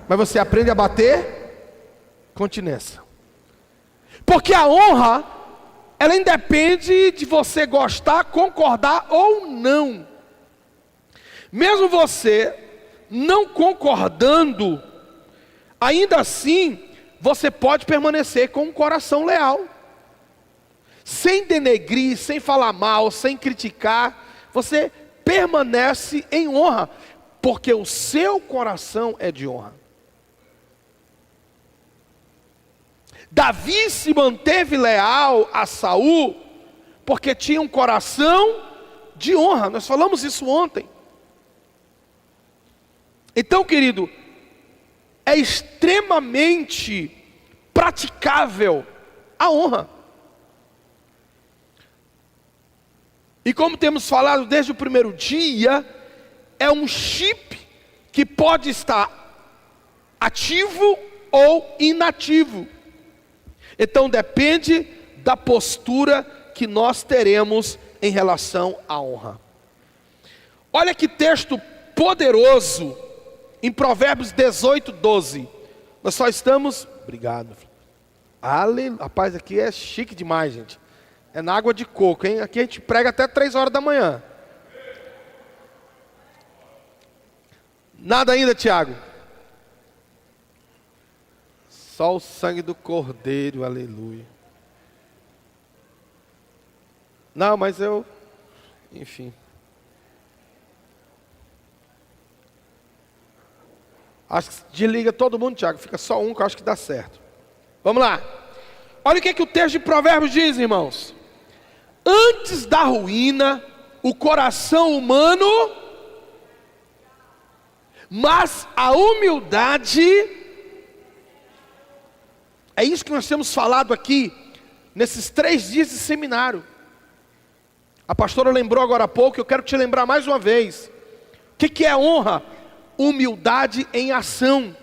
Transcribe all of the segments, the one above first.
Mas você aprende a bater continência. Porque a honra, ela independe de você gostar, concordar ou não. Mesmo você não concordando, ainda assim, você pode permanecer com um coração leal. Sem denegrir, sem falar mal, sem criticar, você permanece em honra, porque o seu coração é de honra. Davi se manteve leal a Saul, porque tinha um coração de honra. Nós falamos isso ontem. Então, querido, é extremamente praticável a honra. E como temos falado desde o primeiro dia, é um chip que pode estar ativo ou inativo. Então depende da postura que nós teremos em relação à honra. Olha que texto poderoso em Provérbios 18, 12. Nós só estamos... Obrigado. Rapaz, aqui é chique demais, gente. É na água de coco, hein? Aqui a gente prega até 3 horas da manhã. Nada ainda, Tiago? Só o sangue do Cordeiro, aleluia. Não, mas enfim. Acho que desliga todo mundo, Tiago. Fica só um que eu acho que dá certo. Vamos lá. Olha o que o texto de Provérbios diz, irmãos. Antes da ruína, o coração humano, mas a humildade... É isso que nós temos falado aqui, nesses 3 dias de seminário. A pastora lembrou agora há pouco, eu quero te lembrar mais uma vez. O que é honra? Humildade em ação.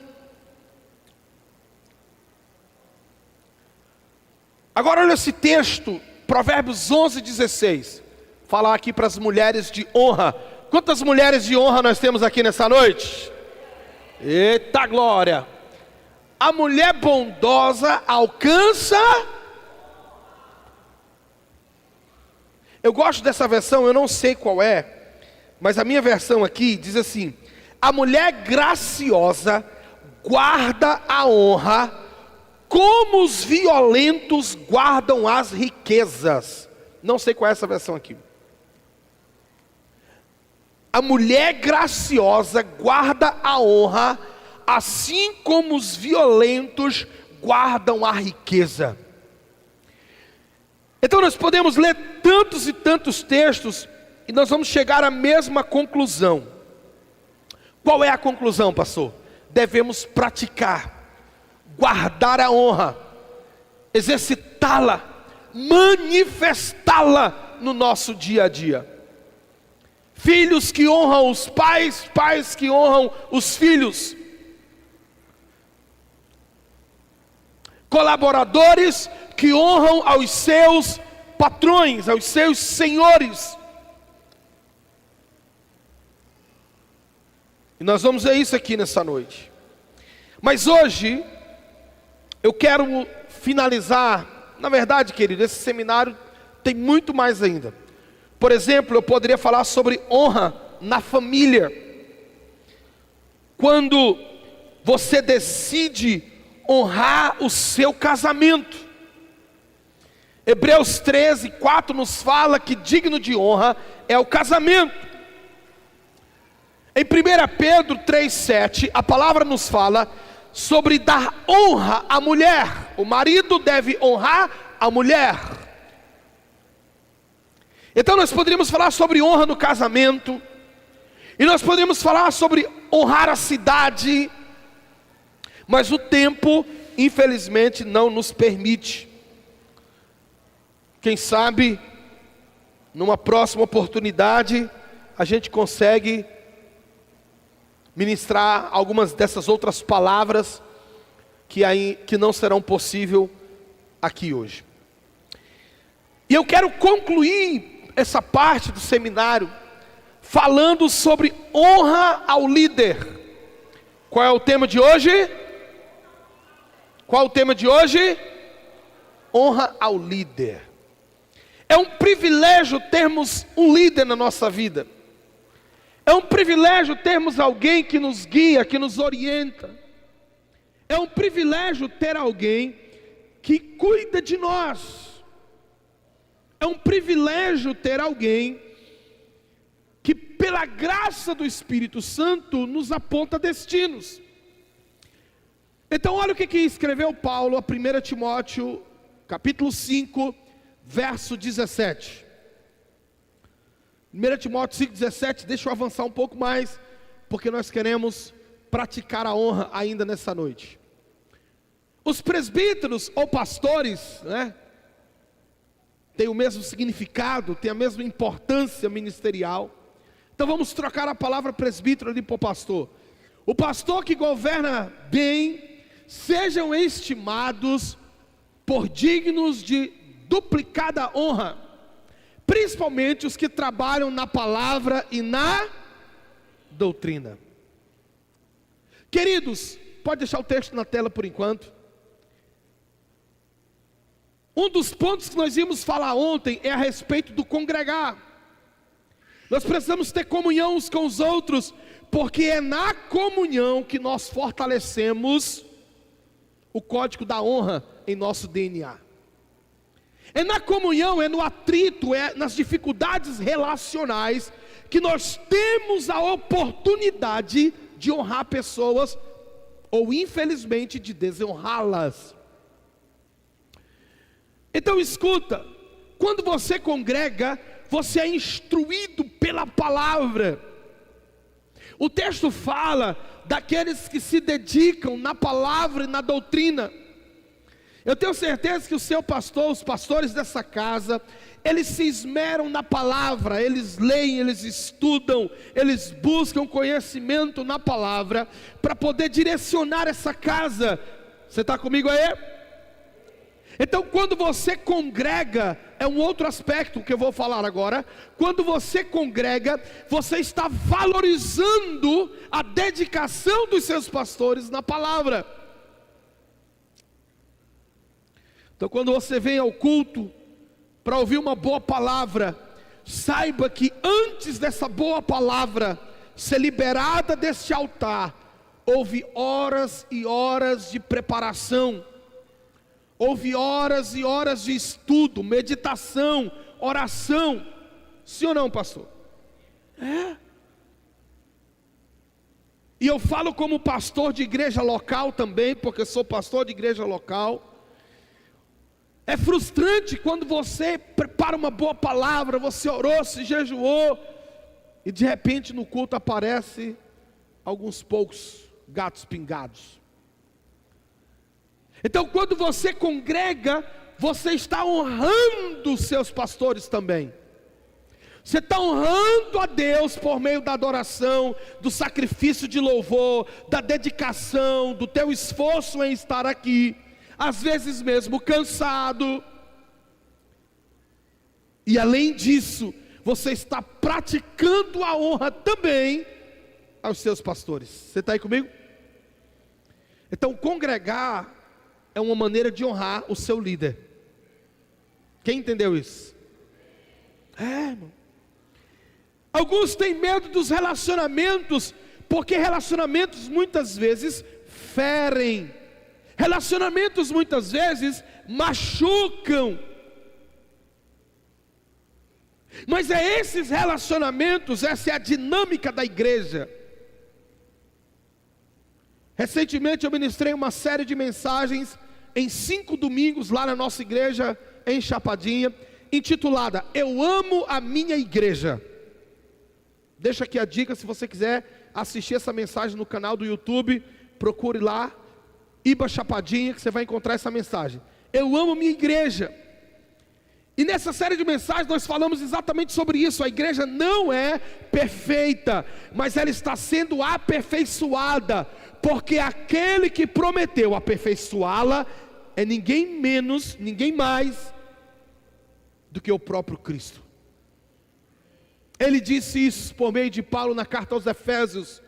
Agora olha esse texto, Provérbios 11, 16. Falar aqui para as mulheres de honra. Quantas mulheres de honra nós temos aqui nessa noite? Eita glória! A mulher bondosa alcança... Eu gosto dessa versão, eu não sei qual é, mas a minha versão aqui diz assim: a mulher graciosa guarda a honra, como os violentos guardam as riquezas. Não sei qual é essa versão aqui. A mulher graciosa guarda a honra, assim como os violentos guardam a riqueza. Então nós podemos ler tantos e tantos textos e nós vamos chegar à mesma conclusão. Qual é a conclusão, pastor? Devemos praticar, guardar a honra, exercitá-la, manifestá-la no nosso dia a dia. Filhos que honram os pais, pais que honram os filhos. Colaboradores que honram aos seus patrões, aos seus senhores. E nós vamos ver isso aqui nessa noite. Mas hoje, eu quero finalizar, na verdade, querido, esse seminário tem muito mais ainda. Por exemplo, eu poderia falar sobre honra na família. Quando você decide honrar o seu casamento. Hebreus 13, 4 nos fala que digno de honra é o casamento. Em 1 Pedro 3, 7, a palavra nos fala sobre dar honra à mulher. O marido deve honrar a mulher. Então nós poderíamos falar sobre honra no casamento, e nós poderíamos falar sobre honrar a cidade, mas o tempo, infelizmente, não nos permite. Quem sabe, numa próxima oportunidade, a gente consegue ministrar algumas dessas outras palavras que não serão possíveis aqui hoje. E eu quero concluir essa parte do seminário falando sobre honra ao líder. Qual é o tema de hoje? Qual é o tema de hoje? Honra ao líder. É um privilégio termos um líder na nossa vida. É um privilégio termos alguém que nos guia, que nos orienta. É um privilégio ter alguém que cuida de nós. É um privilégio ter alguém que, pela graça do Espírito Santo, nos aponta destinos. Então, olha o que escreveu Paulo a 1 Timóteo, capítulo 5, verso 17. 1 Timóteo 5, 17, deixa eu avançar um pouco mais, porque nós queremos praticar a honra ainda nessa noite. Os presbíteros ou pastores, né, têm o mesmo significado, têm a mesma importância ministerial. Então vamos trocar a palavra presbítero ali por pastor. O pastor que governa bem, sejam estimados por dignos de duplicada honra, principalmente os que trabalham na palavra e na doutrina. Queridos, pode deixar o texto na tela por enquanto. Um dos pontos que nós íamos falar ontem é a respeito do congregar. Nós precisamos ter comunhão uns com os outros, porque é na comunhão que nós fortalecemos o código da honra em nosso DNA. É na comunhão, é no atrito, é nas dificuldades relacionais que nós temos a oportunidade de honrar pessoas ou infelizmente de desonrá-las. Então escuta, quando você congrega, você é instruído pela palavra. O texto fala daqueles que se dedicam na palavra e na doutrina. Eu tenho certeza que o seu pastor, os pastores dessa casa, eles se esmeram na palavra, eles leem, eles estudam, eles buscam conhecimento na palavra, para poder direcionar essa casa. Você está comigo aí? Então quando você congrega, é um outro aspecto que eu vou falar agora. Quando você congrega, você está valorizando a dedicação dos seus pastores na palavra. Então quando você vem ao culto para ouvir uma boa palavra, saiba que antes dessa boa palavra ser liberada deste altar, houve horas e horas de preparação, houve horas e horas de estudo, meditação, oração. Sim ou não, pastor? É. E eu falo como pastor de igreja local também, porque sou pastor de igreja local. É frustrante quando você prepara uma boa palavra, você orou, se jejuou, e de repente no culto aparece alguns poucos gatos pingados. Então quando você congrega, você está honrando os seus pastores também. Você está honrando a Deus por meio da adoração, do sacrifício de louvor, da dedicação, do teu esforço em estar aqui, às vezes mesmo cansado. E além disso, você está praticando a honra também aos seus pastores. Você está aí comigo? Então congregar é uma maneira de honrar o seu líder. Quem entendeu isso? Irmão. Alguns têm medo dos relacionamentos, porque relacionamentos muitas vezes ferem. Relacionamentos muitas vezes machucam. Mas é esses relacionamentos, essa é a dinâmica da igreja. Recentemente eu ministrei uma série de mensagens em 5 domingos lá na nossa igreja em Chapadinha, intitulada Eu Amo a Minha Igreja. Deixa aqui a dica, se você quiser assistir essa mensagem no canal do YouTube, procure lá, Iba Chapadinha, que você vai encontrar essa mensagem. Eu amo minha igreja. E nessa série de mensagens nós falamos exatamente sobre isso. A igreja não é perfeita, mas ela está sendo aperfeiçoada, porque aquele que prometeu aperfeiçoá-la é ninguém menos, ninguém mais do que o próprio Cristo. Ele disse isso por meio de Paulo na carta aos Efésios.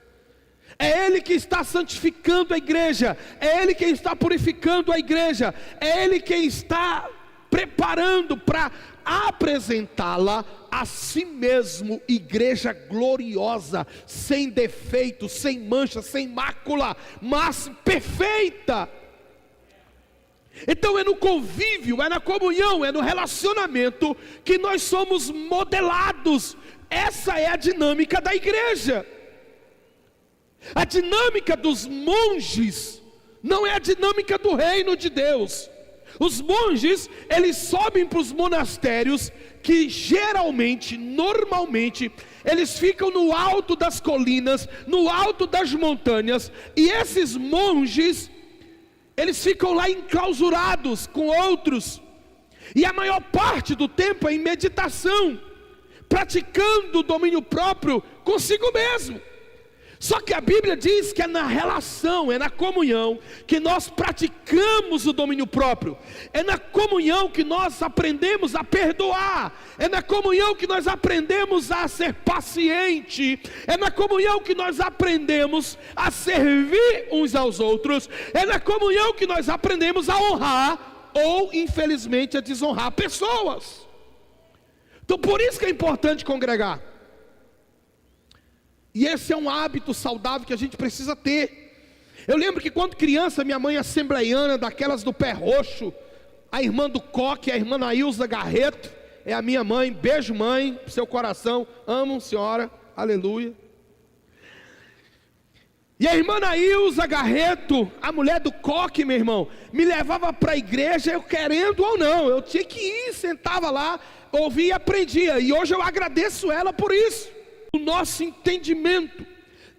É Ele que está santificando a igreja, é Ele quem está purificando a igreja, é Ele quem está preparando para apresentá-la a si mesmo, igreja gloriosa, sem defeito, sem mancha, sem mácula, mas perfeita. Então é no convívio, é na comunhão, é no relacionamento que nós somos modelados. Essa é a dinâmica da igreja. A dinâmica dos monges não é a dinâmica do reino de Deus. Os monges, eles sobem para os monastérios que geralmente, normalmente, eles ficam no alto das colinas, no alto das montanhas, e esses monges, eles ficam lá enclausurados com outros, e a maior parte do tempo é em meditação, praticando o domínio próprio consigo mesmo. Só que a Bíblia diz que é na relação, é na comunhão que nós praticamos o domínio próprio. É na comunhão que nós aprendemos a perdoar. É na comunhão que nós aprendemos a ser paciente. É na comunhão que nós aprendemos a servir uns aos outros. É na comunhão que nós aprendemos a honrar ou, infelizmente, a desonrar pessoas. Então por isso que é importante congregar. E esse é um hábito saudável que a gente precisa ter. Eu lembro que quando criança, minha mãe assembleiana, daquelas do pé roxo, a irmã do Coque, a irmã Nailza Garreto, é a minha mãe, beijo mãe, seu coração, amo senhora, aleluia. E a irmã Nailza Garreto, a mulher do Coque, meu irmão, me levava para a igreja, eu querendo ou não, eu tinha que ir, sentava lá, ouvia e aprendia, e hoje eu agradeço ela por isso. O nosso entendimento,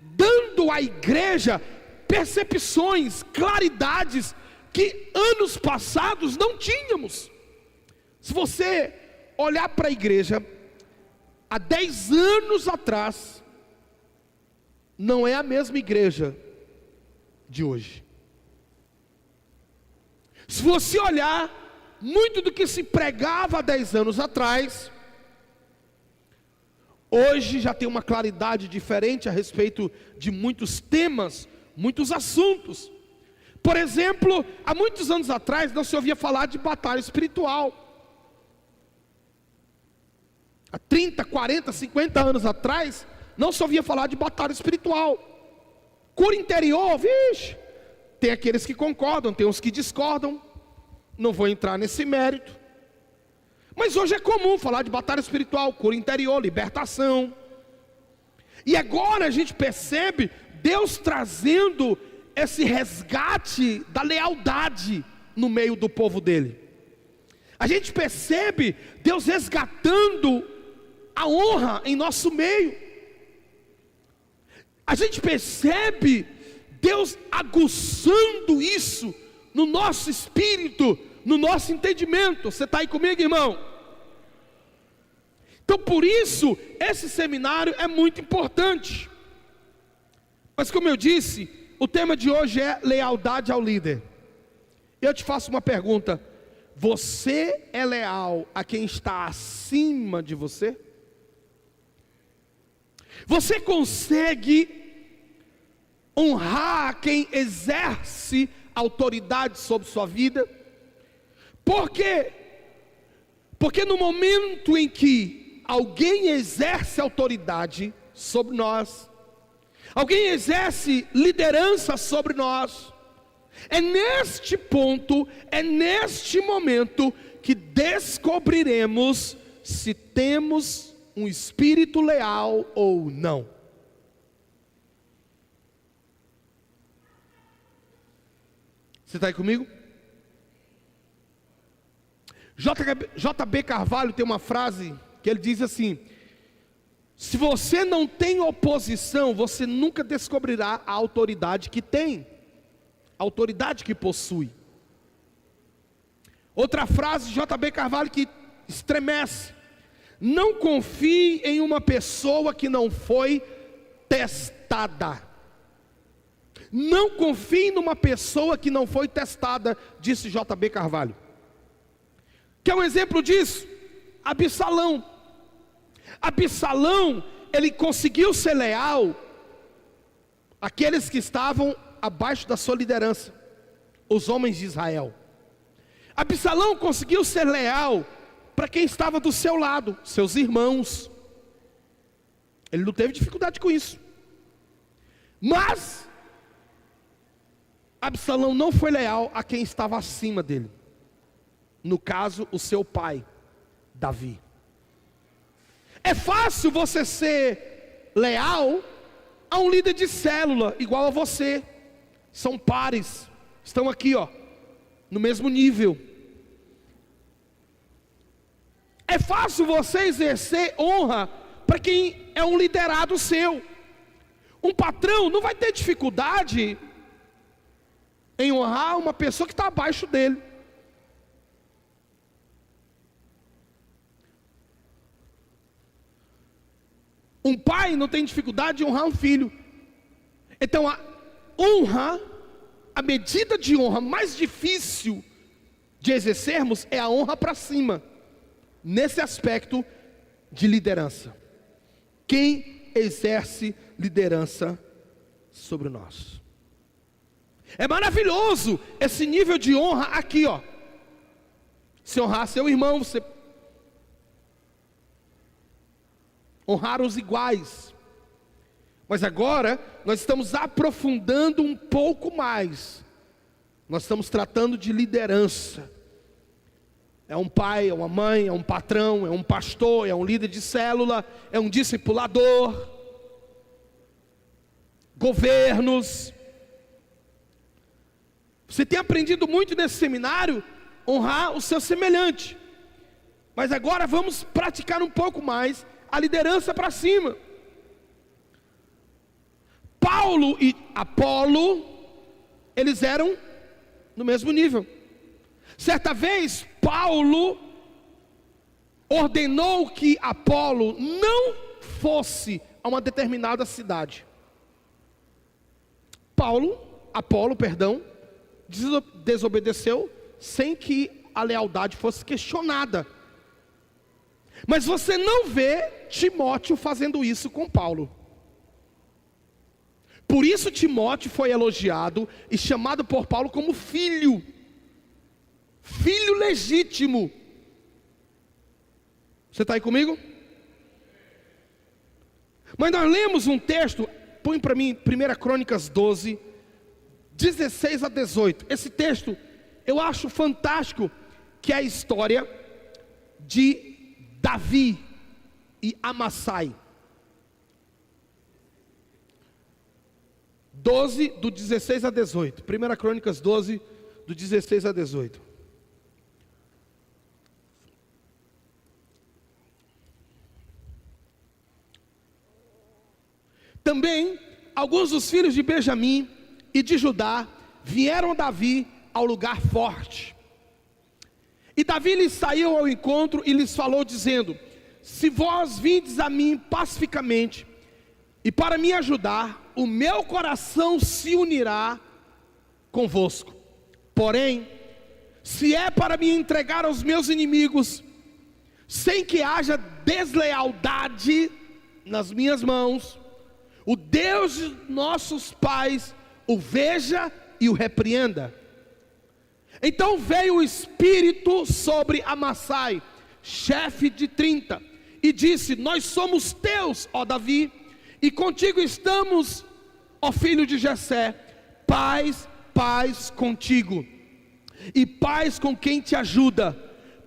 dando à igreja percepções, claridades que anos passados não tínhamos. Se você olhar para a igreja há 10 anos atrás, não é a mesma igreja de hoje. Se você olhar muito do que se pregava há 10 anos atrás, hoje já tem uma claridade diferente a respeito de muitos temas, muitos assuntos. Por exemplo, há muitos anos atrás não se ouvia falar de batalha espiritual. Há 30, 40, 50 anos atrás não se ouvia falar de batalha espiritual. Cura interior, vixe, tem aqueles que concordam, tem os que discordam. Não vou entrar nesse mérito. Mas hoje é comum falar de batalha espiritual, cura interior, libertação. E agora a gente percebe Deus trazendo esse resgate da lealdade no meio do povo dele. A gente percebe Deus resgatando a honra em nosso meio. A gente percebe Deus aguçando isso no nosso espírito, no nosso entendimento. Você está aí comigo, irmão? Então por isso esse seminário é muito importante. Mas como eu disse, o tema de hoje é lealdade ao líder. Eu te faço uma pergunta: você é leal a quem está acima de você? Você consegue honrar quem exerce autoridade sobre sua vida? Por quê? Porque no momento em que alguém exerce autoridade sobre nós, alguém exerce liderança sobre nós, é neste ponto, é neste momento que descobriremos se temos um espírito leal ou não. Você está aí comigo? J.B. Carvalho tem uma frase que ele diz assim: se você não tem oposição, você nunca descobrirá a autoridade que tem, a autoridade que possui. Outra frase de J.B. Carvalho que estremece: não confie em uma pessoa que não foi testada. Não confie numa pessoa que não foi testada, disse J.B. Carvalho. Quer um exemplo disso? Absalão. Absalão, ele conseguiu ser leal aqueles que estavam abaixo da sua liderança, os homens de Israel. Absalão conseguiu ser leal para quem estava do seu lado, seus irmãos. Ele não teve dificuldade com isso. Mas Absalão não foi leal a quem estava acima dele. No caso, o seu pai, Davi. É fácil você ser leal a um líder de célula igual a você. São pares, estão aqui, ó, no mesmo nível. É fácil você exercer honra para quem é um liderado seu. Um patrão não vai ter dificuldade em honrar uma pessoa que está abaixo dele. Um pai não tem dificuldade de honrar um filho. Então a honra, a medida de honra mais difícil de exercermos é a honra para cima, nesse aspecto de liderança. Quem exerce liderança sobre nós? É maravilhoso esse nível de honra aqui, ó. Se honrar seu irmão, você honrar os iguais. Mas agora nós estamos aprofundando um pouco mais. Nós estamos tratando de liderança. É um pai, é uma mãe, é um patrão, é um pastor, é um líder de célula, é um discipulador, governos. Você tem aprendido muito nesse seminário, honrar o seu semelhante. Mas agora vamos praticar um pouco mais a liderança para cima. Paulo e Apolo, eles eram no mesmo nível. Certa vez, Paulo ordenou que Apolo não fosse a uma determinada cidade. Apolo, desobedeceu sem que a lealdade fosse questionada. Mas você não vê Timóteo fazendo isso com Paulo. Por isso Timóteo foi elogiado e chamado por Paulo como filho. Filho legítimo. Você está aí comigo? Mas nós lemos um texto, põe para mim 1 Crônicas 12, 16 a 18. Esse texto eu acho fantástico, que é a história de Davi e Amassai. 12, do 16 a 18. 1 Crônicas 12, do 16 a 18. Também, alguns dos filhos de Benjamim e de Judá vieram a Davi ao lugar forte. E Davi lhes saiu ao encontro e lhes falou dizendo: se vós vindes a mim pacificamente e para me ajudar, o meu coração se unirá convosco. Porém, se é para me entregar aos meus inimigos, sem que haja deslealdade nas minhas mãos, o Deus de nossos pais o veja e o repreenda. Então veio o Espírito sobre Amassai, chefe de 30, e disse: nós somos teus, ó Davi, e contigo estamos, ó filho de Jessé. Paz, paz contigo, e paz com quem te ajuda,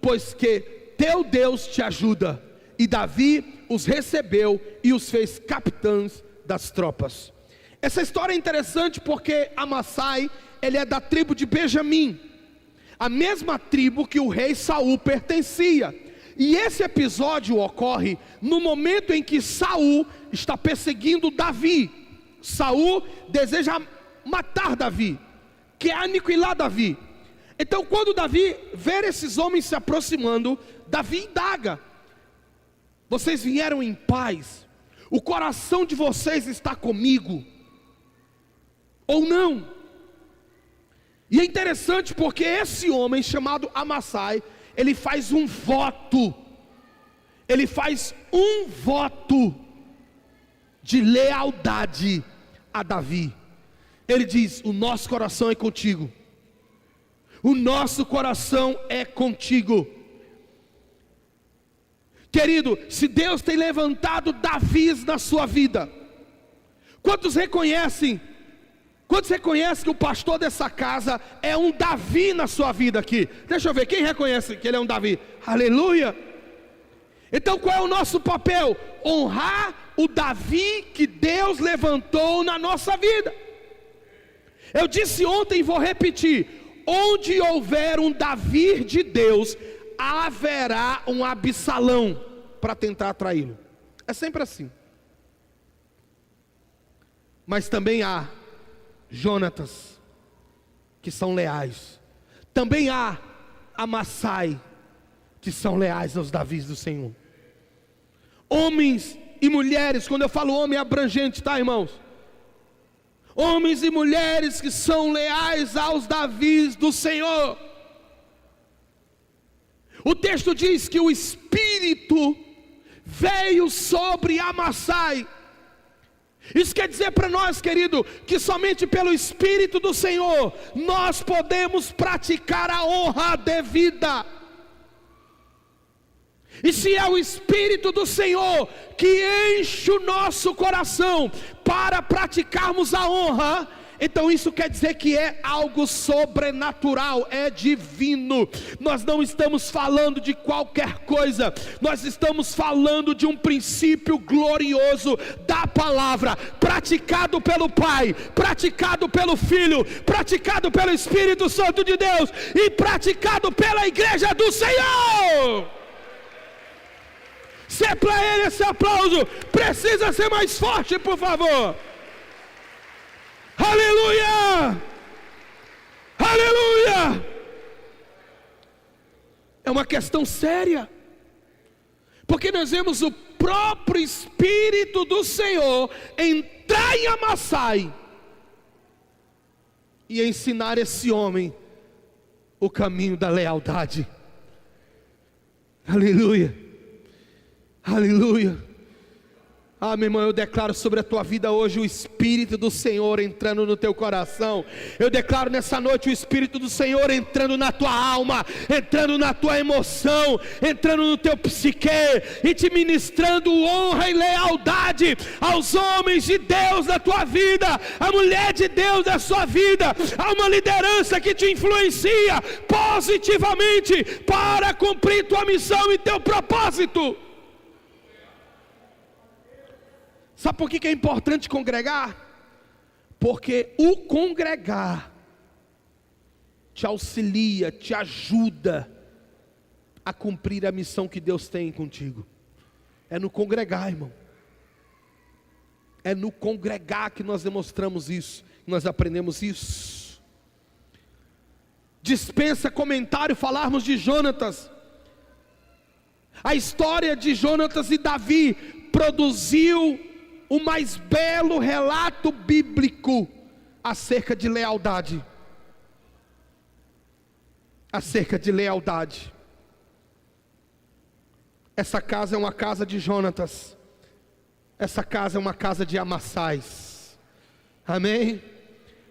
pois que teu Deus te ajuda. E Davi os recebeu e os fez capitães das tropas. Essa história é interessante porque Amassai, ele é da tribo de Benjamim, a mesma tribo que o rei Saul pertencia. E esse episódio ocorre no momento em que Saul está perseguindo Davi. Saul deseja matar Davi, quer aniquilar Davi. Então quando Davi vê esses homens se aproximando, Davi indaga: vocês vieram em paz? O coração de vocês está comigo ou não? E é interessante porque esse homem chamado Amassai, ele faz um voto. Ele faz um voto de lealdade a Davi. Ele diz: o nosso coração é contigo. O nosso coração é contigo. Querido, se Deus tem levantado Davis na sua vida, quantos reconhecem que o pastor dessa casa é um Davi na sua vida aqui? Deixa eu ver, quem reconhece que ele é um Davi? Aleluia! Então qual é o nosso papel? Honrar o Davi que Deus levantou na nossa vida. Eu disse ontem e vou repetir: onde houver um Davi de Deus, haverá um Absalão para tentar atraí-lo. É sempre assim. Mas também há Jonatas que são leais. Também há Amassai que são leais aos Davis do Senhor. Homens e mulheres, quando eu falo homem é abrangente, tá, irmãos? Homens e mulheres que são leais aos Davis do Senhor. O texto diz que o Espírito veio sobre Amassai. Isso quer dizer para nós, querido, que somente pelo Espírito do Senhor nós podemos praticar a honra devida. E se é o Espírito do Senhor que enche o nosso coração para praticarmos a honra, então isso quer dizer que é algo sobrenatural, é divino. Nós não estamos falando de qualquer coisa, nós estamos falando de um princípio glorioso da palavra, praticado pelo Pai, praticado pelo Filho, praticado pelo Espírito Santo de Deus e praticado pela igreja do Senhor. Se é para ele esse aplauso, precisa ser mais forte, por favor. Aleluia! Aleluia! É uma questão séria, porque nós vemos o próprio Espírito do Senhor entrar em Amassai e ensinar esse homem o caminho da lealdade. Aleluia! Aleluia! Ah, meu irmão, eu declaro sobre a tua vida hoje o Espírito do Senhor entrando no teu coração. Eu declaro nessa noite o Espírito do Senhor entrando na tua alma, entrando na tua emoção, entrando no teu psique e te ministrando honra e lealdade aos homens de Deus da tua vida, a mulher de Deus da sua vida. Há uma liderança que te influencia positivamente para cumprir tua missão e teu propósito. Sabe por que é importante congregar? Porque o congregar te auxilia, te ajuda a cumprir a missão que Deus tem contigo. É no congregar, irmão. É no congregar que nós demonstramos isso, que nós aprendemos isso. Dispensa comentário falarmos de Jonatas. A história de Jonatas e Davi produziu o mais belo relato bíblico acerca de lealdade. Acerca de lealdade. Essa casa é uma casa de Jonatas. Essa casa é uma casa de Amassais. Amém?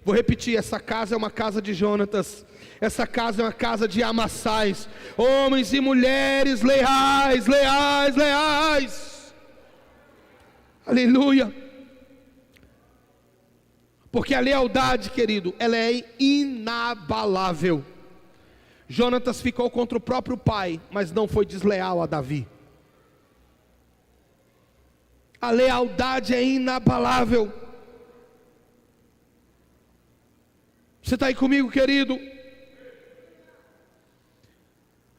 Vou repetir, essa casa é uma casa de Jonatas. Essa casa é uma casa de Amassais. Homens e mulheres leais, leais, leais. Aleluia. Porque a lealdade, querido, ela é inabalável. Jonatas ficou contra o próprio pai, mas não foi desleal a Davi. A lealdade é inabalável. Você está aí comigo, querido?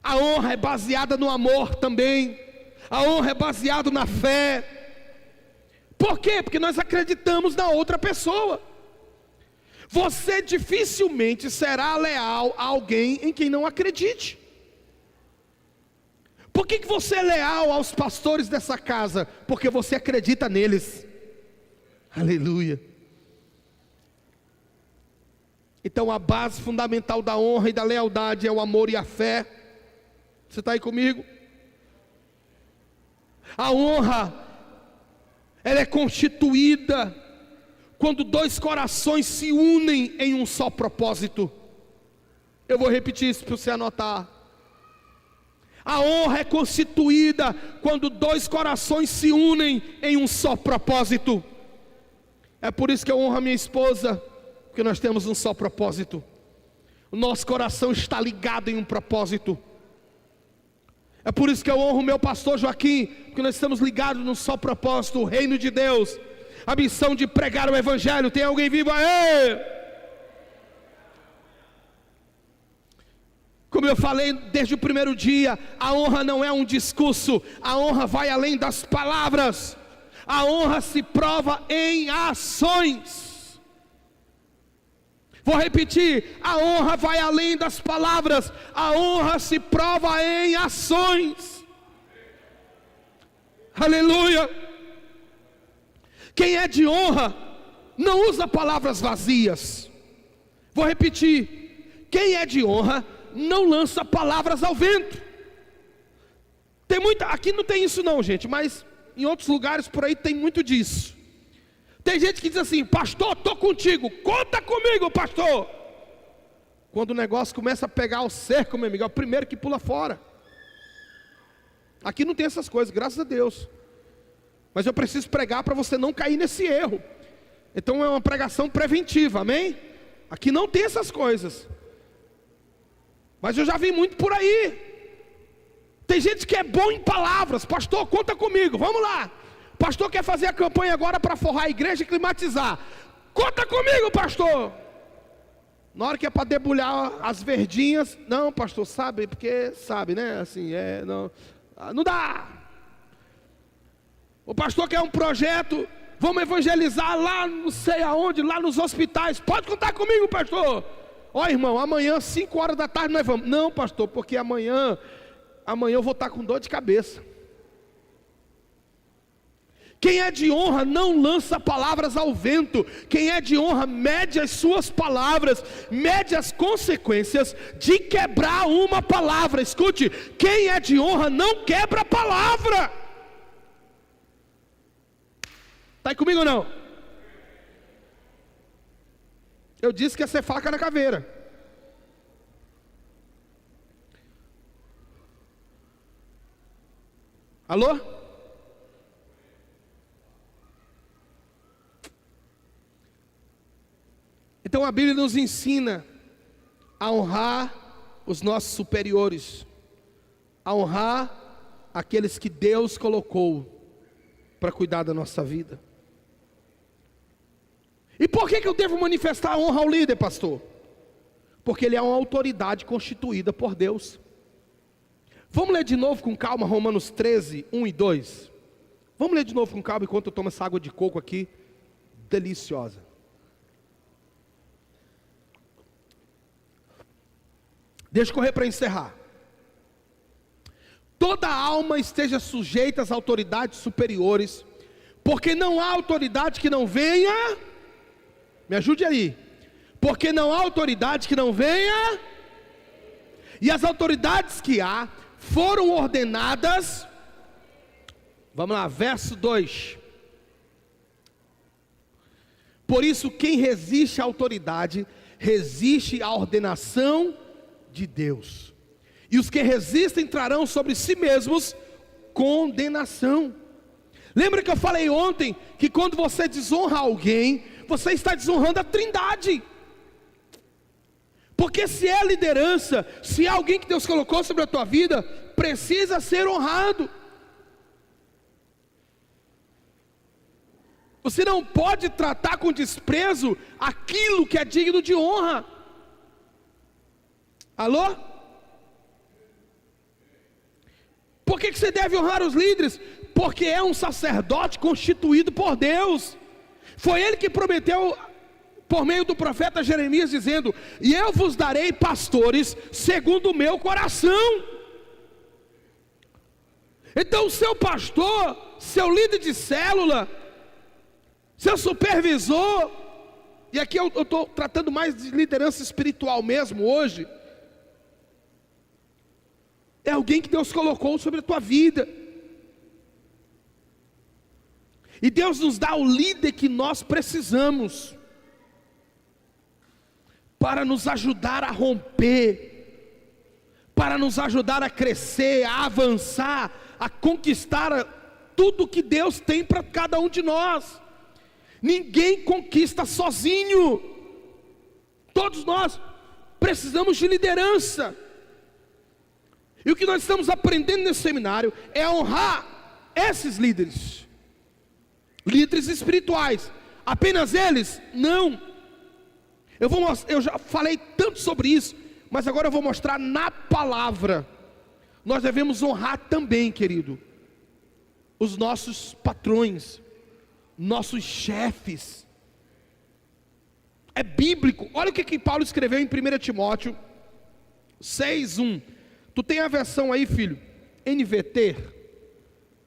A honra é baseada no amor também. A honra é baseada na fé. Por quê? Porque nós acreditamos na outra pessoa. Você dificilmente será leal a alguém em quem não acredite. Por que você é leal aos pastores dessa casa? Porque você acredita neles. Aleluia. Então a base fundamental da honra e da lealdade é o amor e a fé. Você está aí comigo? A honra, ela é constituída quando dois corações se unem em um só propósito. Eu vou repetir isso para você anotar. A honra é constituída quando dois corações se unem em um só propósito. É por isso que eu honro a minha esposa, porque nós temos um só propósito. O nosso coração está ligado em um propósito. É por isso que eu honro o meu pastor Joaquim, porque nós estamos ligados num só propósito, o reino de Deus, a missão de pregar o evangelho. Tem alguém vivo aí? Como eu falei desde o primeiro dia, a honra não é um discurso, a honra vai além das palavras, a honra se prova em ações. Vou repetir, a honra vai além das palavras, a honra se prova em ações. Aleluia. Quem é de honra não usa palavras vazias. Vou repetir, quem é de honra não lança palavras ao vento. Tem muita, aqui não tem isso não, gente, mas em outros lugares por aí tem muito disso. Tem gente que diz assim: pastor, estou contigo, conta comigo, pastor. Quando o negócio começa a pegar o cerco, meu amigo, é o primeiro que pula fora. Aqui não tem essas coisas, graças a Deus. Mas eu preciso pregar para você não cair nesse erro. Então é uma pregação preventiva, amém? Aqui não tem essas coisas. Mas eu já vi muito por aí. Tem gente que é bom em palavras. Pastor, conta comigo, vamos lá. Pastor quer fazer a campanha agora para forrar a igreja e climatizar. Conta comigo, pastor. Na hora que é para debulhar as verdinhas, não, pastor, sabe, porque sabe, né? Assim, não dá. O pastor quer um projeto, vamos evangelizar lá não sei aonde, lá nos hospitais. Pode contar comigo, pastor. Ó, irmão, amanhã 5 horas da tarde nós vamos. Não, pastor, porque amanhã eu vou estar com dor de cabeça. Quem é de honra não lança palavras ao vento. Quem é de honra mede as suas palavras, mede as consequências de quebrar uma palavra. Escute, quem é de honra não quebra a palavra. Está aí comigo ou não? Eu disse que ia ser faca na caveira. Alô? Então a Bíblia nos ensina a honrar os nossos superiores, a honrar aqueles que Deus colocou para cuidar da nossa vida. E por que eu devo manifestar a honra ao líder, pastor? Porque ele é uma autoridade constituída por Deus. Vamos ler de novo com calma Romanos 13, 1 e 2. Vamos ler de novo com calma enquanto eu tomo essa água de coco aqui, deliciosa. Deixa eu correr para encerrar. Toda alma esteja sujeita às autoridades superiores, porque não há autoridade que não venha... Me ajude aí. Porque não há autoridade que não venha. E as autoridades que há foram ordenadas. Vamos lá, verso 2. Por isso quem resiste à autoridade, resiste à ordenação de Deus. E os que resistem trarão sobre si mesmos condenação. Lembra que eu falei ontem que quando você desonra alguém, você está desonrando a Trindade. Porque se é liderança, se é alguém que Deus colocou sobre a tua vida, precisa ser honrado. Você não pode tratar com desprezo aquilo que é digno de honra. Alô? Por que você deve honrar os líderes? Porque é um sacerdote constituído por Deus. Foi ele que prometeu por meio do profeta Jeremias, dizendo: e eu vos darei pastores segundo o meu coração. Então o seu pastor, seu líder de célula, seu supervisor, e aqui eu estou tratando mais de liderança espiritual mesmo hoje, é alguém que Deus colocou sobre a tua vida. E Deus nos dá o líder que nós precisamos para nos ajudar a romper, para nos ajudar a crescer, a avançar, a conquistar tudo que Deus tem para cada um de nós. Ninguém conquista sozinho. Todos nós precisamos de liderança. E o que nós estamos aprendendo nesse seminário é honrar esses líderes. Líderes espirituais. Apenas eles? Não. Eu já falei tanto sobre isso, mas agora eu vou mostrar na palavra. Nós devemos honrar também, querido, os nossos patrões, nossos chefes. É bíblico. Olha o que Paulo escreveu em 1 Timóteo 6:1. Tu tem a versão aí, filho? NVT?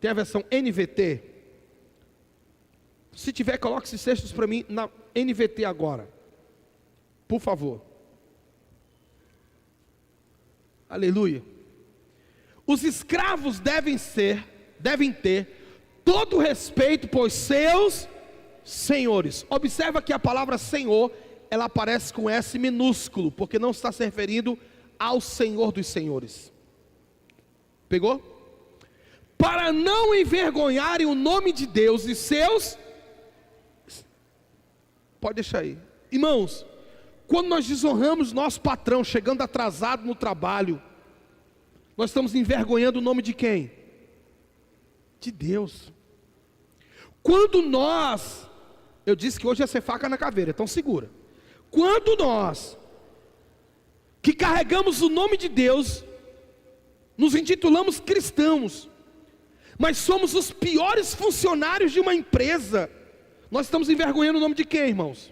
Tem a versão NVT? Se tiver, coloque esses textos para mim na NVT agora, por favor. Aleluia. Os escravos devem ter todo respeito por seus senhores. Observa que a palavra Senhor, ela aparece com S minúsculo, porque não está se referindo ao Senhor dos senhores. Pegou? Para não envergonharem o nome de Deus e seus... Pode deixar aí. Irmãos, quando nós desonramos nosso patrão, chegando atrasado no trabalho, nós estamos envergonhando o nome de quem? De Deus. Quando nós... Eu disse que hoje ia ser faca na caveira, então segura. Quando nós, que carregamos o nome de Deus, nos intitulamos cristãos, mas somos os piores funcionários de uma empresa, nós estamos envergonhando o nome de quem, irmãos?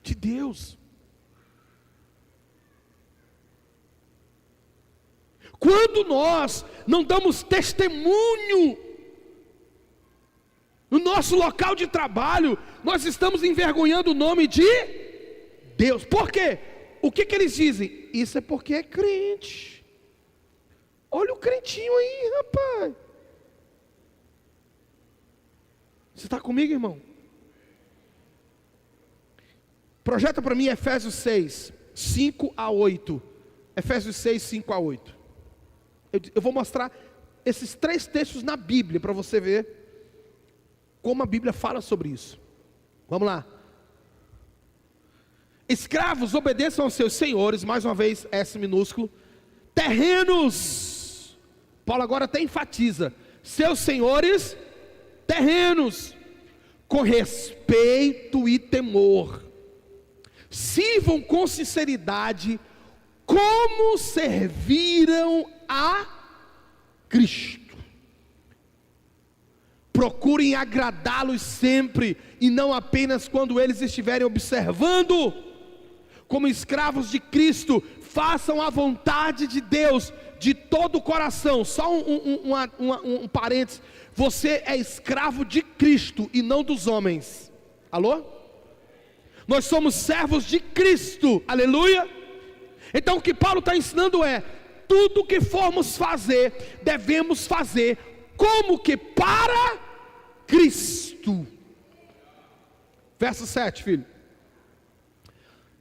De Deus. Quando nós não damos testemunho no nosso local de trabalho, nós estamos envergonhando o nome de Deus. Por quê? O que eles dizem? Isso é porque é crente. Olha o crentinho aí, rapaz. Você está comigo, irmão? Projeta para mim Efésios 6, 5 a 8. Efésios 6, 5 a 8. Eu vou mostrar esses 3 textos na Bíblia, para você ver como a Bíblia fala sobre isso. Vamos lá. Escravos, obedeçam aos seus senhores, mais uma vez S minúsculo, terrenos. Paulo agora até enfatiza, seus senhores terrenos, com respeito e temor, sirvam com sinceridade, como serviram a Cristo. Procurem agradá-los sempre, e não apenas quando eles estiverem observando. Como escravos de Cristo, façam a vontade de Deus de todo o coração. Só um parênteses. Você é escravo de Cristo e não dos homens. Alô? Nós somos servos de Cristo. Aleluia. Então o que Paulo está ensinando é: tudo que formos fazer, devemos fazer como que para Cristo. Verso 7, filho.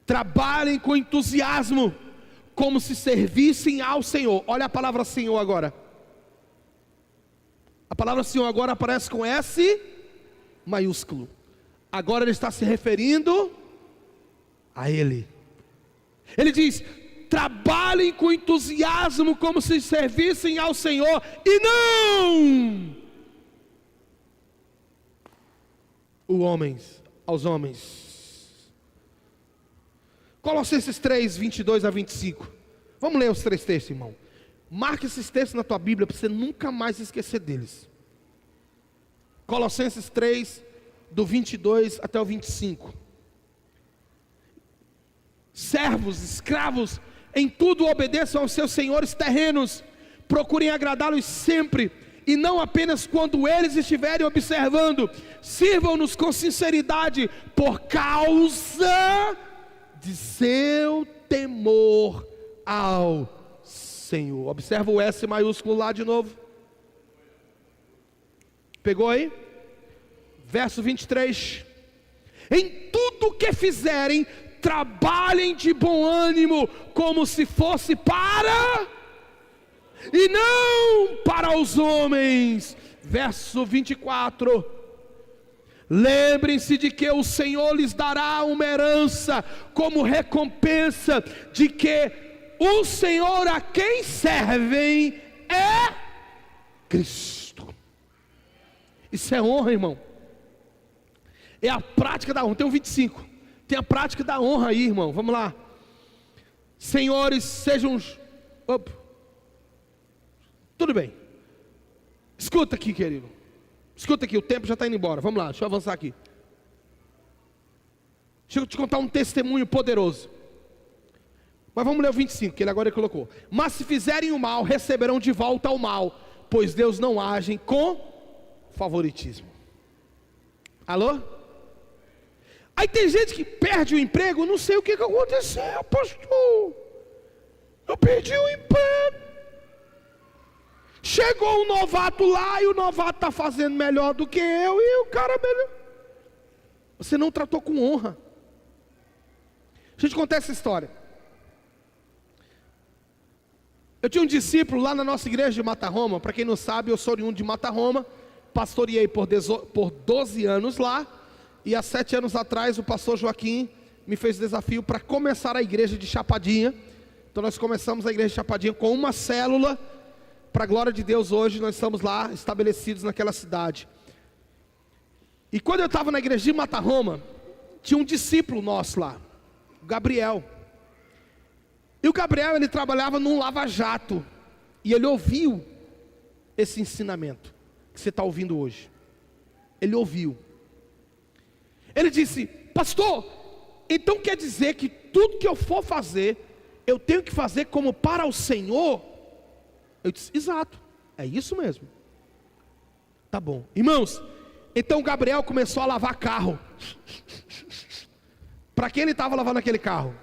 Trabalhem com entusiasmo, como se servissem ao Senhor. Olha a palavra Senhor agora. A palavra Senhor agora aparece com S maiúsculo. Agora ele está se referindo a Ele. Ele diz: trabalhem com entusiasmo, como se servissem ao Senhor, e não aos homens. Colossenses 3, 22 a 25. Vamos ler os 3 textos, irmão. Marque esses textos na tua Bíblia, para você nunca mais esquecer deles. Colossenses 3, do 22 até o 25. Servos, escravos, em tudo obedeçam aos seus senhores terrenos, procurem agradá-los sempre, e não apenas quando eles estiverem observando. Sirvam-nos com sinceridade, por causa de seu temor ao Senhor. Observa o S maiúsculo lá de novo. Pegou aí? verso 23. Em tudo que fizerem, trabalhem de bom ânimo, como se fosse para, e não para os homens. Verso 24. Lembrem-se de que o Senhor lhes dará uma herança, como recompensa de que o Senhor a quem servem é Cristo. Isso é honra, irmão. É a prática da honra. Tem um 25. Tem a prática da honra aí, irmão. Vamos lá. Senhores, sejam... Opa. Tudo bem. Escuta aqui, querido. Escuta aqui, o tempo já está indo embora. Vamos lá, deixa eu avançar aqui. Deixa eu te contar um testemunho poderoso. Mas vamos ler o 25, que ele agora colocou. Mas se fizerem o mal, receberão de volta o mal, pois Deus não age com favoritismo. Alô? Aí tem gente que perde o emprego, não sei o que aconteceu, pastor. Eu perdi o emprego. Chegou um novato lá e o novato está fazendo melhor do que eu e o cara melhor. Você não tratou com honra. Deixa eu te contar essa história. Eu tinha um discípulo lá na nossa igreja de Mata Roma. Para quem não sabe, eu sou oriundo de Mata Roma. Pastoreei por 12 anos lá. E há 7 anos atrás o pastor Joaquim me fez desafio para começar a igreja de Chapadinha. Então nós começamos a igreja de Chapadinha com uma célula. Para a glória de Deus, hoje nós estamos lá estabelecidos naquela cidade. E quando eu estava na igreja de Mata Roma, tinha um discípulo nosso lá, o Gabriel. E o Gabriel, ele trabalhava num lava-jato. E ele ouviu esse ensinamento que você está ouvindo hoje. Ele ouviu. Ele disse: pastor, então quer dizer que tudo que eu for fazer, eu tenho que fazer como para o Senhor? Eu disse: exato, é isso mesmo. Tá bom. Irmãos, então Gabriel começou a lavar carro. Para quem ele estava lavando aquele carro?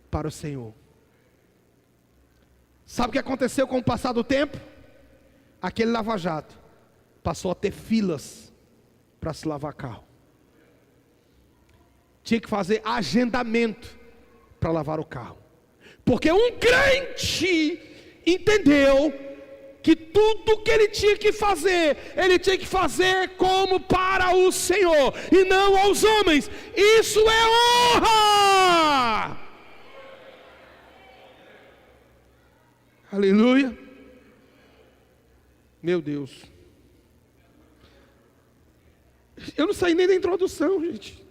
Para o Senhor. Sabe o que aconteceu com o passar do tempo? Aquele lava-jato passou a ter filas para se lavar carro. Tinha que fazer agendamento para lavar o carro. Porque um crente entendeu que tudo que ele tinha que fazer como para o Senhor e não aos homens. Isso é honra. Aleluia. Meu Deus. Eu não saí nem da introdução, gente.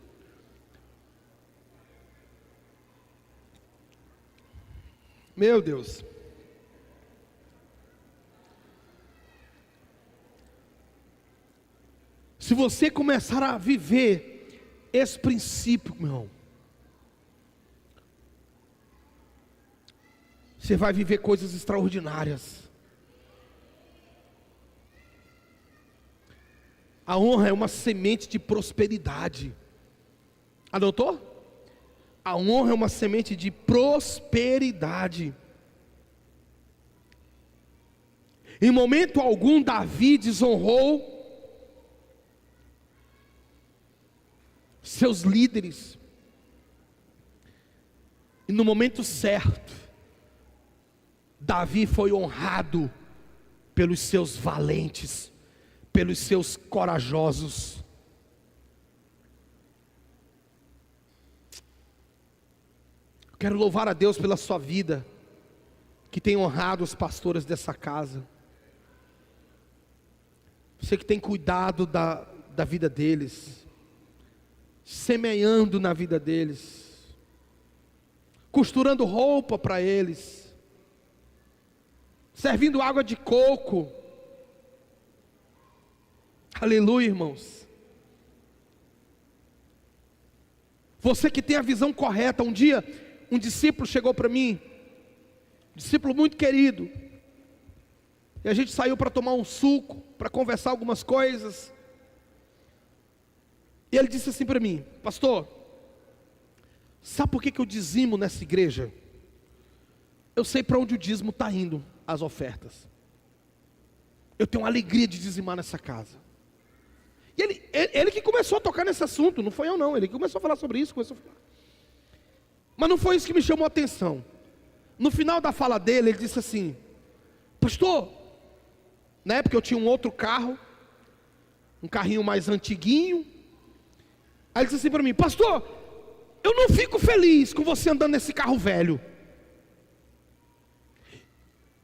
Meu Deus. Se você começar a viver esse princípio, meu irmão, você vai viver coisas extraordinárias. A honra é uma semente de prosperidade. Anotou? A honra é uma semente de prosperidade. Em momento algum Davi desonrou seus líderes. E no momento certo, Davi foi honrado pelos seus valentes, pelos seus corajosos. Quero louvar a Deus pela sua vida, que tem honrado os pastores dessa casa. Você que tem cuidado da vida deles, semeando na vida deles, costurando roupa para eles, servindo água de coco. Aleluia, irmãos. Você que tem a visão correta. Um dia um discípulo chegou para mim, um discípulo muito querido, e a gente saiu para tomar um suco, para conversar algumas coisas. E ele disse assim para mim: pastor, sabe por que eu dizimo nessa igreja? Eu sei para onde o dízimo está indo, as ofertas. Eu tenho alegria de dizimar nessa casa. E ele que começou a tocar nesse assunto, não foi eu não, ele que começou a falar sobre isso, Mas não foi isso que me chamou a atenção. No final da fala dele, ele disse assim: pastor, na época eu tinha um outro carro, um carrinho mais antiguinho. Aí ele disse assim para mim: pastor, eu não fico feliz com você andando nesse carro velho.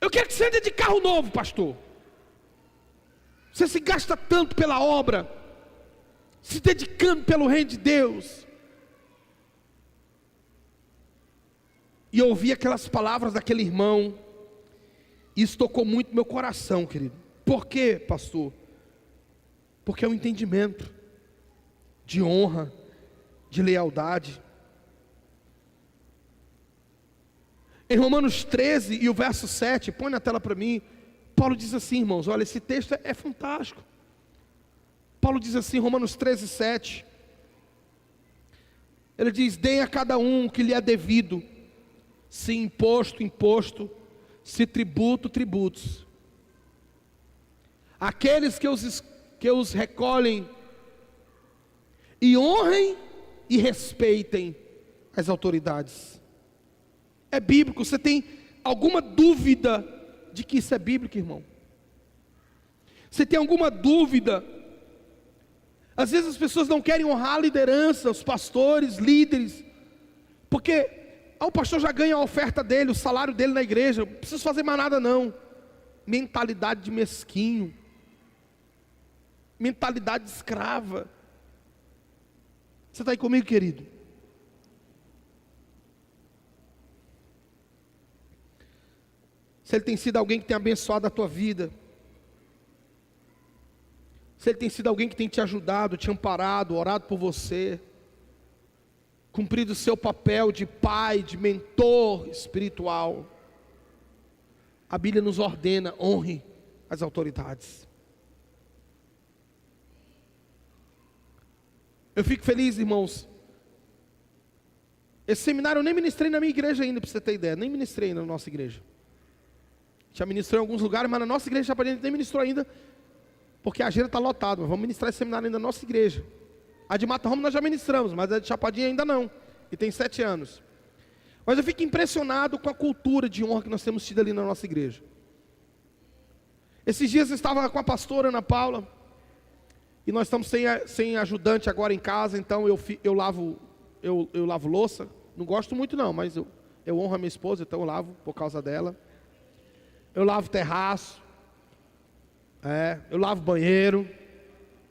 Eu quero que você ande de carro novo, pastor. Você se gasta tanto pela obra, se dedicando pelo reino de Deus. E eu ouvi aquelas palavras daquele irmão, e isso tocou muito meu coração, querido. Por quê, pastor? Porque é um entendimento de honra, de lealdade. Em Romanos 13 e o verso 7, põe na tela para mim, Paulo diz assim, irmãos, olha, esse texto é fantástico. Paulo diz assim, Romanos 13, 7, ele diz: deem a cada um o que lhe é devido, se imposto, imposto, se tributo, tributos. Aqueles que os recolhem, e honrem e respeitem as autoridades. É bíblico. Você tem alguma dúvida de que isso é bíblico, irmão? Você tem alguma dúvida? Às vezes as pessoas não querem honrar a liderança, os pastores, líderes, porque o pastor já ganha a oferta dele, o salário dele na igreja, não precisa fazer mais nada não. Mentalidade de mesquinho, mentalidade de escrava. Você está aí comigo, querido? Se ele tem sido alguém que tem abençoado a tua vida, se ele tem sido alguém que tem te ajudado, te amparado, orado por você, cumprido o seu papel de pai, de mentor espiritual, a Bíblia nos ordena: honre as autoridades. Eu fico feliz, irmãos. Esse seminário eu nem ministrei na minha igreja ainda, para você ter ideia, nem ministrei na nossa igreja. Já ministrou em alguns lugares, mas na nossa igreja nem ministrou ainda, porque a agenda está lotada. Mas vamos ministrar esse seminário ainda na nossa igreja. A de Mata Roma nós já ministramos, mas a de Chapadinha ainda não, e tem 7 anos. Mas eu fico impressionado com a cultura de honra que nós temos tido ali na nossa igreja. Esses dias eu estava com a pastora Ana Paula, e nós estamos sem ajudante agora em casa, então eu lavo louça. Não gosto muito não, mas eu honro a minha esposa, então eu lavo por causa dela. Eu lavo terraço, eu lavo banheiro,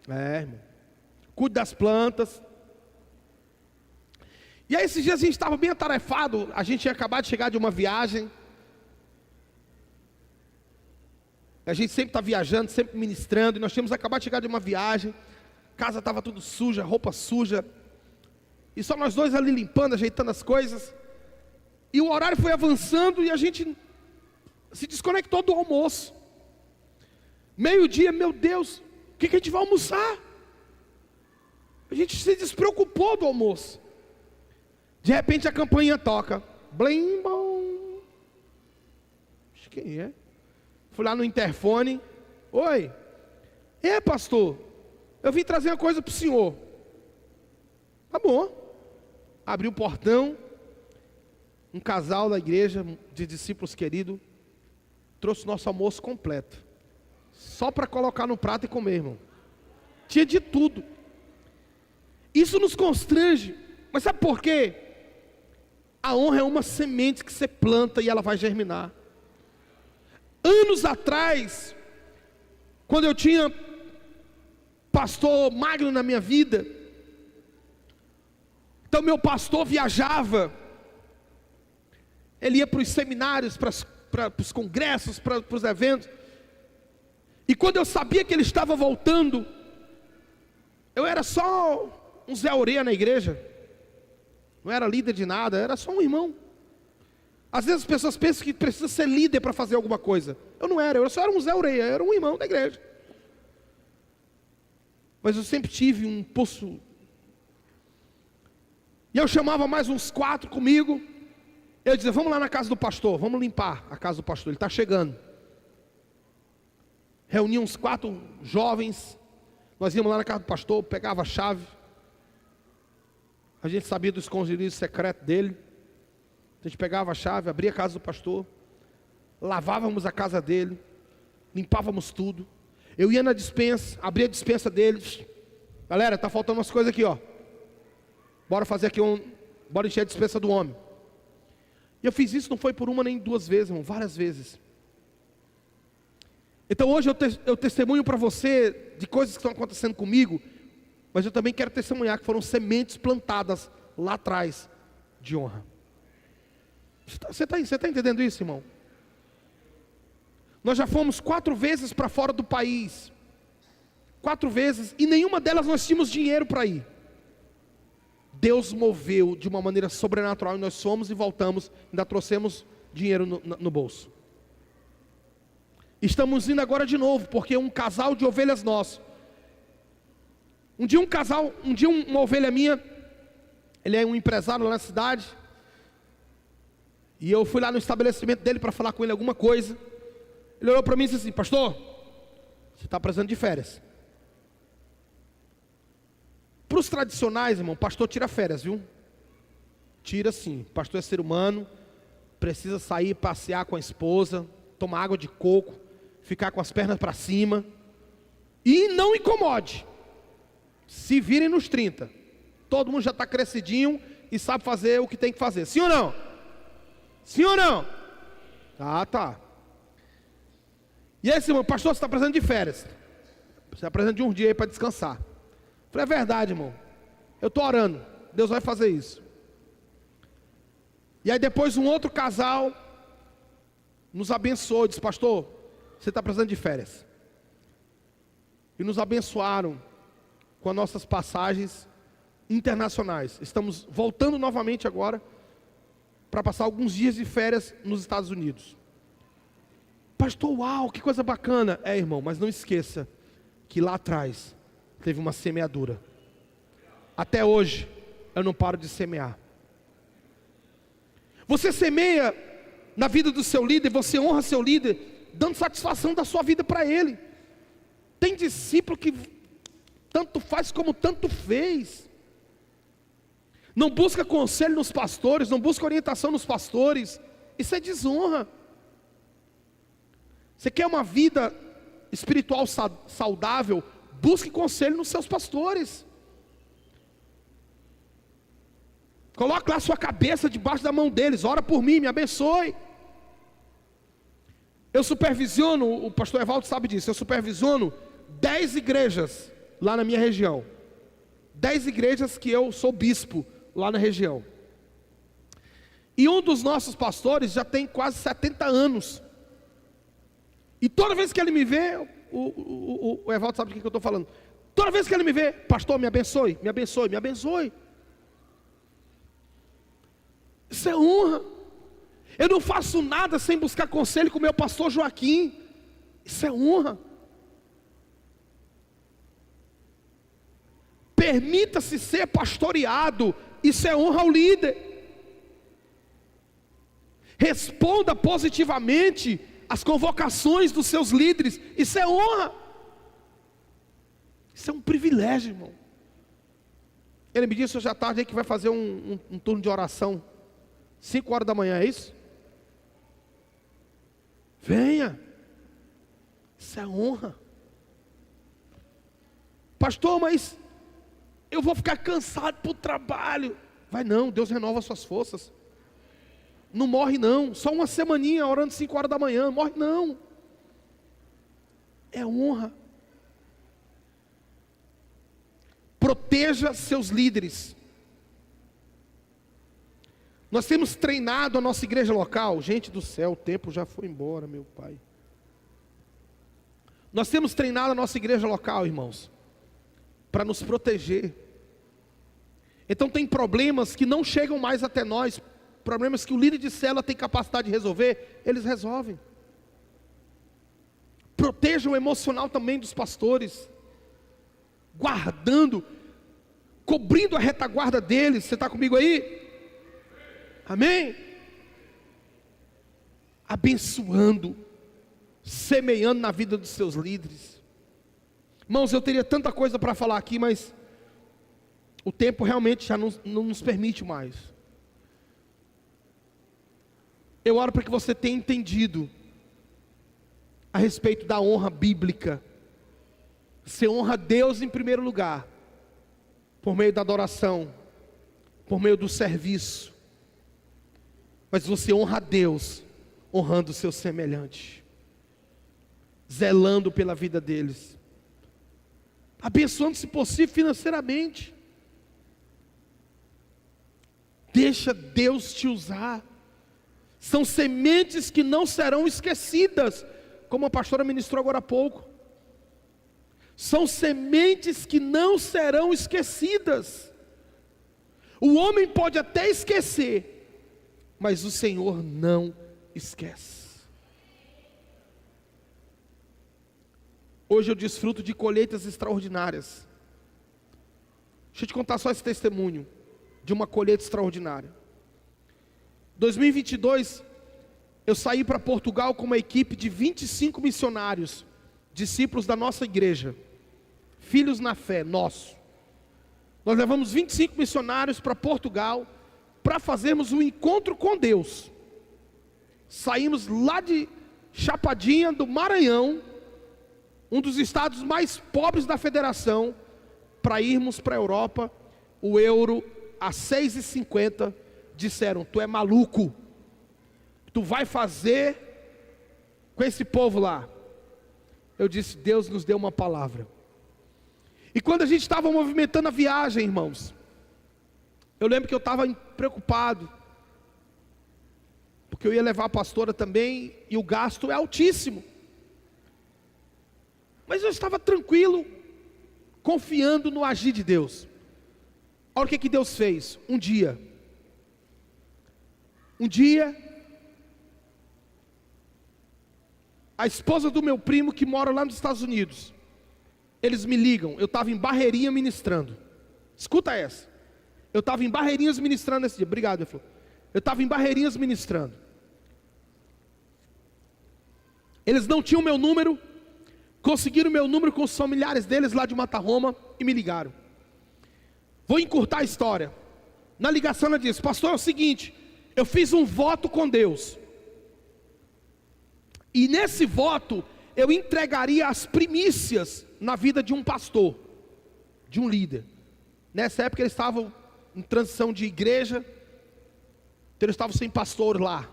irmão. Cuido das plantas. E aí esses dias a gente estava bem atarefado, a gente tinha acabado de chegar de uma viagem. A gente sempre está viajando, sempre ministrando, e nós tínhamos acabado de chegar de uma viagem, casa estava tudo suja, roupa suja, e só nós dois ali limpando, ajeitando as coisas, e o horário foi avançando, e a gente se desconectou do almoço. Meio-dia, meu Deus, o que a gente vai almoçar? A gente se despreocupou do almoço. De repente a campainha toca. Blim, bom. Quem é? Fui lá no interfone. Oi. Pastor, eu vim trazer uma coisa para o senhor. Tá bom. Abri o portão. Um casal da igreja, de discípulos queridos, trouxe o nosso almoço completo. Só para colocar no prato e comer, irmão. Tinha de tudo. Isso nos constrange. Mas sabe por quê? A honra é uma semente que você planta e ela vai germinar. Anos atrás, quando eu tinha pastor Magno na minha vida, então meu pastor viajava, ele ia para os seminários, para os congressos, para os eventos, e quando eu sabia que ele estava voltando, eu era só um Zé Oreia na igreja, não era líder de nada, era só um irmão. Às vezes as pessoas pensam que precisa ser líder para fazer alguma coisa. Eu não era, eu só era um Zé Oreia, eu era um irmão da igreja. Mas eu sempre tive um pulso. E eu chamava mais uns 4 comigo. Eu dizia: vamos lá na casa do pastor, vamos limpar a casa do pastor, ele está chegando. Reunia uns 4 jovens, Nós íamos lá na casa do pastor, pegava a chave. A gente sabia do esconderijo secreto dele. A gente pegava a chave, abria a casa do pastor, lavávamos a casa dele, limpávamos tudo. Eu ia na despensa, abria a despensa dele. Galera, tá faltando umas coisas aqui, ó. Bora fazer aqui bora encher a despensa do homem. E eu fiz isso, não foi por uma nem duas vezes, irmão, várias vezes. Então hoje eu testemunho para você de coisas que estão acontecendo comigo, mas eu também quero testemunhar que foram sementes plantadas lá atrás de honra. Você tá entendendo isso, irmão? Nós já fomos 4 vezes para fora do país. 4 vezes, e nenhuma delas nós tínhamos dinheiro para ir. Deus moveu de uma maneira sobrenatural, e nós fomos e voltamos, ainda trouxemos dinheiro no bolso. Estamos indo agora de novo, porque um casal de ovelhas nosso. Um dia uma ovelha minha, ele é um empresário lá na cidade, e eu fui lá no estabelecimento dele para falar com ele alguma coisa. Ele olhou para mim e disse assim: pastor, você está precisando de férias. Para os tradicionais, irmão, pastor tira férias, viu? Tira sim, pastor é ser humano, precisa sair, passear com a esposa, tomar água de coco, ficar com as pernas para cima, e não incomode, se virem nos 30, todo mundo já está crescidinho e sabe fazer o que tem que fazer, sim ou não? Sim ou não? Tá. E esse irmão, pastor, você está precisando de férias, você está precisando de um dia aí para descansar. Eu falei: é verdade, irmão, eu estou orando, Deus vai fazer isso. E aí depois um outro casal nos abençoou, disse: pastor, você está precisando de férias. E nos abençoaram com as nossas passagens internacionais. Estamos voltando novamente agora para passar alguns dias de férias nos Estados Unidos. Pastor, uau, que coisa bacana. É, irmão, mas não esqueça que lá atrás teve uma semeadura. Até hoje eu não paro de semear. Você semeia na vida do seu líder, você honra seu líder, dando satisfação da sua vida para ele. Tem discípulo que tanto faz como tanto fez. Não busca conselho nos pastores, não busca orientação nos pastores. Isso é desonra. Você quer uma vida espiritual saudável? Busque conselho nos seus pastores. Coloque lá a sua cabeça debaixo da mão deles. Ora por mim, me abençoe. Eu supervisiono, o pastor Evaldo sabe disso, eu supervisiono 10 igrejas lá na minha região. 10 igrejas que eu sou bispo lá na região. E um dos nossos pastores já tem quase 70 anos. E toda vez que ele me vê, o Evaldo sabe do que eu estou falando. Toda vez que ele me vê: pastor, me abençoe, me abençoe, me abençoe. Isso é honra. Eu não faço nada sem buscar conselho com o meu pastor Joaquim. Isso é honra. Permita-se ser pastoreado. Isso é honra ao líder. Responda positivamente as convocações dos seus líderes. Isso é honra. Isso é um privilégio, irmão. Ele me disse hoje à tarde aí que vai fazer um turno de oração 5 horas da manhã, é isso? Venha. Isso é honra. Pastor, mas eu vou ficar cansado pro trabalho. Vai não, Deus renova as suas forças. Não morre não, só uma semaninha orando 5 horas da manhã, morre não. É honra. Proteja seus líderes. Nós temos treinado a nossa igreja local. Gente do céu, o tempo já foi embora, meu pai. Nós temos treinado a nossa igreja local, irmãos, para nos proteger. Então tem problemas que não chegam mais até nós, problemas que o líder de célula tem capacidade de resolver, eles resolvem. Proteja o emocional também dos pastores, guardando, cobrindo a retaguarda deles. Você está comigo aí? Amém? Abençoando, semeando na vida dos seus líderes. Irmãos, eu teria tanta coisa para falar aqui, mas o tempo realmente já não nos permite mais. Eu oro para que você tenha entendido a respeito da honra bíblica. Você honra a Deus em primeiro lugar, por meio da adoração, por meio do serviço. Mas você honra a Deus, honrando o seu semelhante, zelando pela vida deles, abençoando, se possível, financeiramente. Deixa Deus te usar. São sementes que não serão esquecidas, como a pastora ministrou agora há pouco. São sementes que não serão esquecidas. O homem pode até esquecer, mas o Senhor não esquece. Hoje eu desfruto de colheitas extraordinárias. Deixa eu te contar só esse testemunho de uma colheita extraordinária. 2022, eu saí para Portugal com uma equipe de 25 missionários, discípulos da nossa igreja, filhos na fé, nosso. Nós levamos 25 missionários para Portugal, para fazermos um encontro com Deus. Saímos lá de Chapadinha do Maranhão, um dos estados mais pobres da federação, para irmos para a Europa. O euro a 6,50, disseram: tu é maluco, tu vai fazer com esse povo lá? Eu disse: Deus nos deu uma palavra. E quando a gente estava movimentando a viagem, irmãos, eu lembro que eu estava preocupado, porque eu ia levar a pastora também, e o gasto é altíssimo. Mas eu estava tranquilo, confiando no agir de Deus. Olha o que Deus fez. Um dia, a esposa do meu primo, que mora lá nos Estados Unidos, eles me ligam. Eu estava em Barreirinha ministrando. Escuta essa. Eu estava em Barreirinhas ministrando esse dia. Obrigado, ele falou. Eu estava em Barreirinhas ministrando. Eles não tinham meu número, conseguiram meu número com os familiares deles lá de Matarroma e me ligaram. Vou encurtar a história. Na ligação ela disse: pastor, é o seguinte, eu fiz um voto com Deus, e nesse voto eu entregaria as primícias na vida de um pastor, de um líder. Nessa época eles estavam em transição de igreja, então eles estavam sem pastor lá.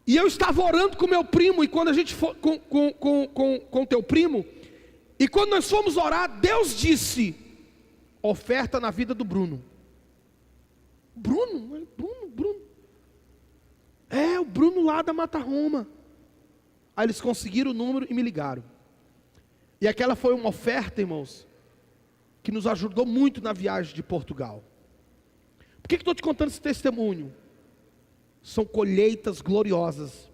E eu estava orando com meu primo, e quando a gente foi com teu primo, e quando nós fomos orar, Deus disse: oferta na vida do Bruno. Bruno? É, o Bruno lá da Matarroma. Aí eles conseguiram o número e me ligaram. E aquela foi uma oferta, irmãos, que nos ajudou muito na viagem de Portugal. Por que estou te contando esse testemunho? São colheitas gloriosas,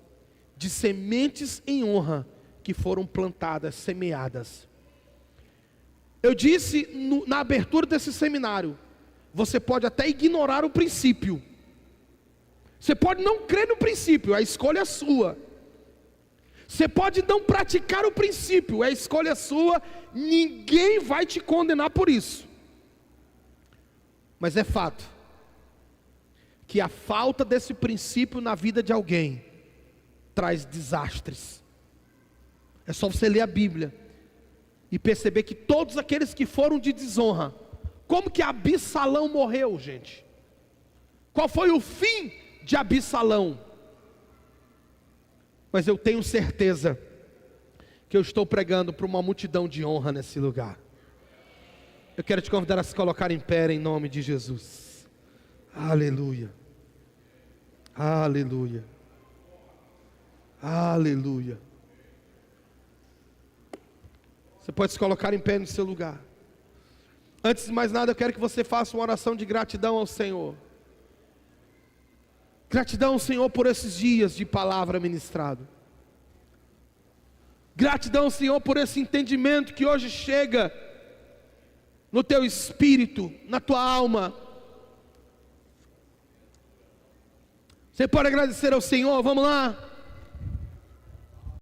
de sementes em honra, que foram plantadas, semeadas. Eu disse na abertura desse seminário: você pode até ignorar o princípio, você pode não crer no princípio, a escolha é sua. Você pode não praticar o princípio, a escolha é sua. Ninguém vai te condenar por isso. Mas é fato que a falta desse princípio na vida de alguém traz desastres. É só você ler a Bíblia e perceber que todos aqueles que foram de desonra, como que Absalão morreu, gente? Qual foi o fim de Absalão? Mas eu tenho certeza que eu estou pregando para uma multidão de honra nesse lugar. Eu quero te convidar a se colocar em pé em nome de Jesus. Aleluia. Aleluia. Aleluia. Você pode se colocar em pé no seu lugar. Antes de mais nada, eu quero que você faça uma oração de gratidão ao Senhor. Gratidão, Senhor, por esses dias de palavra ministrado. Gratidão, Senhor, por esse entendimento que hoje chega no teu espírito, na tua alma. Você pode agradecer ao Senhor, vamos lá.